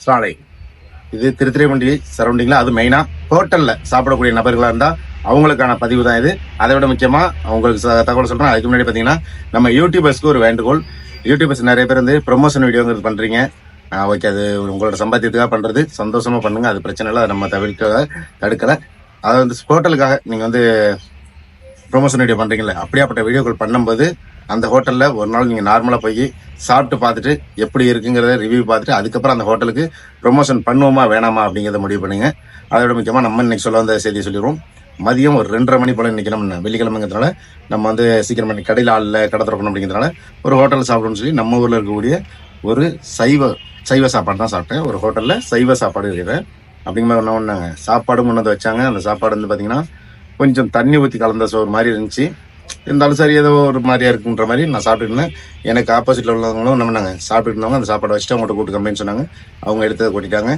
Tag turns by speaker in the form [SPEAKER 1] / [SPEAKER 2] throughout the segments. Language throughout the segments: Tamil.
[SPEAKER 1] சாலை இது திருத்துறைப்பூண்டி சரௌண்டிங்ல, அது மெயினா ஹோட்டல்ல சாப்பிடக்கூடிய நபர்களா இருந்தா அவங்களுக்கான பதிவு தான் இது. அதை விட முக்கியமா உங்களுக்கு தகவல் சொல்றேன். அதுக்கு முன்னாடி பாத்தீங்கன்னா நம்ம யூடியூபர்ஸ்க்கு ஒரு வேண்டுகோள். யூடியூபர்ஸ் நிறைய பேர் வந்து ப்ரொமோஷன் வீடியோங்கிறது பண்றீங்க. ஓகே, அது உங்களோட சம்பாத்தியத்துக்காக பண்றது, சந்தோஷமா பண்ணுங்க, அது பிரச்சனை இல்லை, அதை நம்ம தடுக்கல. அதாவது வந்து ஹோட்டலுக்காக நீங்க வந்து ப்ரொமோஷன் வீடியோ பண்றீங்கல்ல, அப்படியாப்பட்ட வீடியோக்கள் பண்ணும்போது அந்த ஹோட்டல்ல ஒரு நாள் நீங்க நார்மலா போய் சாப்பிட்டு பார்த்துட்டு எப்படி இருக்குங்கிறத ரிவ்யூ பார்த்துட்டு அதுக்கப்புறம் அந்த ஹோட்டலுக்கு ப்ரொமோஷன் பண்ணுவோமா வேணாமா அப்படிங்கிறத முடிவு பண்ணுங்க. அதோட முக்கியமா நம்ம இன்னைக்கு சொல்ல வந்த செய்தியை சொல்லிடுவோம். மதியம் ஒரு 2:30 மணி போல இன்னைக்கு நம்ம வெள்ளிக்கிழமைங்கிறதுனால நம்ம வந்து சீக்கிரம் பண்ணி கடையில் ஆளில் கடை திறக்கணும் அப்படிங்கிறதுனால ஒரு ஹோட்டலில் சாப்பிடணும்னு சொல்லி நம்ம ஊரில் இருக்கக்கூடிய ஒரு சைவ சாப்பாடு தான் சாப்பிட்டேன். ஒரு ஹோட்டலில் சைவ சாப்பாடு இருக்கிறேன். அப்படிங்கிற என்ன ஒன்றாங்க, சாப்பாடு முன்னது வச்சாங்க. அந்த சாப்பாடு வந்து பார்த்தீங்கன்னா கொஞ்சம் தண்ணி ஊற்றி கலந்த சோறு மாதிரி இருந்துச்சு. இருந்தாலும் சரி, ஏதோ ஒரு மாதிரியா இருக்குன்ற மாதிரி நான் சாப்பிட்டு இருந்தேன். எனக்கு ஆப்போசிட்ல உள்ளவங்களும் என்ன பண்ணாங்க, சாப்பிட்டு இருந்தவங்க அந்த சாப்பாடை வச்சுட்டு அவங்கள்ட்ட கூட்டு கம்மின்னு சொன்னாங்க. அவங்க எடுத்ததை கொட்டிட்டாங்க.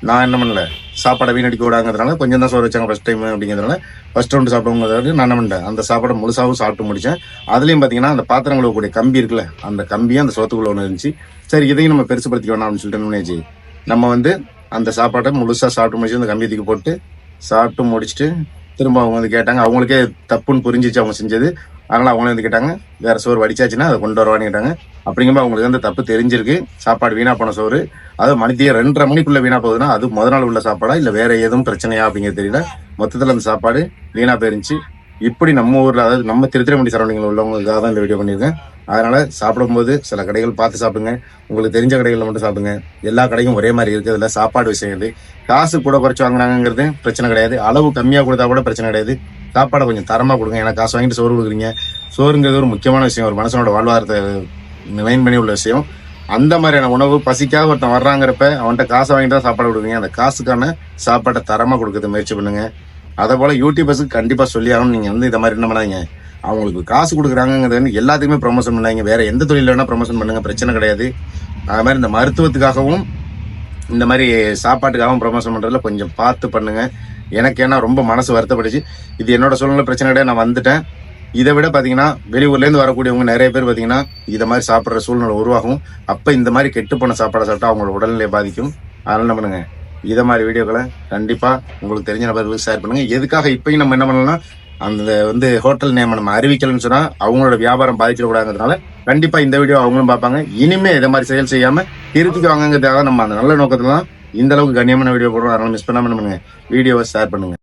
[SPEAKER 1] நான் என்ன பண்ணல, சாப்பாடை வீணடிக்க விடாங்கிறதுனால கொஞ்சம் தான் சோறு வச்சாங்க ஃபர்ஸ்ட் டைம் அப்படிங்கிறதுனால ஃபர்ஸ்ட் ரவுண்டு சாப்பிடுவோங்கிறது நான் என்ன பண்ணிட்டேன், அந்த சாப்பாடை முழுசாவும் சாப்பிட்டு முடிச்சேன். அதுலேயும் பார்த்தீங்கன்னா அந்த பாத்திரங்களை கூடிய கம்பி இருக்குல்ல, அந்த கம்பியும் அந்த சோத்துக்குள்ள ஒன்று இருந்துச்சு. சரி, இதையும் நம்ம பெருசுப்படுத்திக்க வேணாம் அப்படின்னு சொல்லிட்டு நம்ம வந்து அந்த சாப்பாட்டை முழுசாக சாப்பிட்டு முடிச்சு அந்த கம்பியத்துக்கு போட்டு சாப்பிட்டு முடிச்சுட்டு திரும்ப அவங்க வந்து கேட்டாங்க. அவங்களுக்கே தப்புன்னு புரிஞ்சிச்சு அவங்க செஞ்சது. அதனால அவங்களே வந்து கேட்டாங்க, வேற சோறு வடிச்சாச்சுன்னா அதை கொண்டு வரவான்னு கேட்டாங்க. அப்படிங்கும்போது அவங்களுக்கு வந்து தப்பு தெரிஞ்சிருக்கு. சாப்பாடு வீணா போன சோறு, அது மணித்திய 2:30 மணிக்குள்ள வீணா போகுதுன்னா அது முதல் நாள் உள்ள சாப்பாடா இல்லை வேற எதுவும் பிரச்சனையா அப்படிங்கிறது தெரியல. மொத்தத்தில் அந்த சாப்பாடு வீணா போயிருந்துச்சு. இப்படி நம்ம ஊர்ல, அதாவது நம்ம திருத்துறைப்பூண்டி சரௌண்டிங்ல உள்ளவங்களுக்காக தான் இந்த வீடியோ பண்ணியிருக்கேன். அதனால சாப்பிடும்போது சில கடைகள் பார்த்து சாப்பிடுங்க. உங்களுக்கு தெரிஞ்ச கடைகளில் மட்டும் சாப்பிடுங்க. எல்லா கடையும் ஒரே மாதிரி இருக்கிறதுல சாப்பாடு விஷயம் காசு கூட குறைச்சி வாங்குறாங்கிறது பிரச்சனை கிடையாது. அளவு கம்மியாக கொடுத்தா கூட பிரச்சனை கிடையாது. சாப்பாடை கொஞ்சம் தரமாக கொடுங்க. ஏன்னா காசு வாங்கிட்டு சோறு கொடுக்குறீங்க. சோறுங்கிறது ஒரு முக்கியமான விஷயம், ஒரு மனுஷனோட வாழ்வாரத்தை மெயின் பண்ணி உள்ள விஷயம். அந்த மாதிரியான உணவு பசிக்காக ஒருத்தன் வர்றாங்கிறப்ப அவன்கிட்ட காசை வாங்கிட்டு தான் சாப்பாடு கொடுக்குறீங்க. அந்த காசுக்கான சாப்பாட்டை தரமாக கொடுக்கறது முயற்சி பண்ணுங்க. அதே போல யூடியூபர்ஸுக்கு கண்டிப்பா சொல்லி ஆகணும், நீங்க வந்து இந்த மாதிரி என்ன பண்ணாதீங்க. அவங்களுக்கு காசு கொடுக்குறாங்கிறது வந்து எல்லாத்துக்குமே ப்ரொமோஷன் பண்ணாங்க. வேற எந்த தொழில வேணா ப்ரொமோஷன் பண்ணுங்க, பிரச்சனை கிடையாது. அது மாதிரி இந்த மருத்துவத்துக்காகவும் இந்த மாதிரி சாப்பாட்டுக்காகவும் ப்ரொமோஷன் பண்றதுல கொஞ்சம் பார்த்து பண்ணுங்க. எனக்கு ஏன்னா ரொம்ப மனசு வருத்தப்பட்டுச்சு. இது என்னோட சூழ்நிலை பிரச்சனை கிடையாது, நான் வந்துட்டேன். இதை விட பாத்தீங்கன்னா வெளியூர்லேருந்து வரக்கூடியவங்க நிறைய பேர் பாத்தீங்கன்னா இதை மாதிரி சாப்பிட்ற சூழ்நிலை உருவாகும். அப்ப இந்த மாதிரி கெட்டு போன சாப்பாடை சாப்பிட்டா அவங்களோட உடல்நிலையை பாதிக்கும். அதனால என்ன பண்ணுங்க, இதை மாதிரி வீடியோக்களை கண்டிப்பா உங்களுக்கு தெரிஞ்ச நபர்களுக்கு ஷேர் பண்ணுங்க. எதுக்காக இப்பயும் நம்ம என்ன பண்ணலாம், அந்த வந்து ஹோட்டல் நேம் நம்ம அறிவிக்கலன்னு சொன்னா அவங்களோட வியாபாரம் பாதிச்சிடக்கூடாதுனால கண்டிப்பா இந்த வீடியோ அவங்களும் பார்ப்பாங்க. இனிமே இதை மாதிரி செயல் செய்யாம திருத்திக்கு வாங்கிறதுக்காக நம்ம அந்த நல்ல நோக்கத்துல தான் இந்த அளவுக்கு கண்ணியமான வீடியோ போடுறோம். அதனால மிஸ் பண்ணாம பண்ணுங்க, வீடியோவை ஷேர் பண்ணுங்க.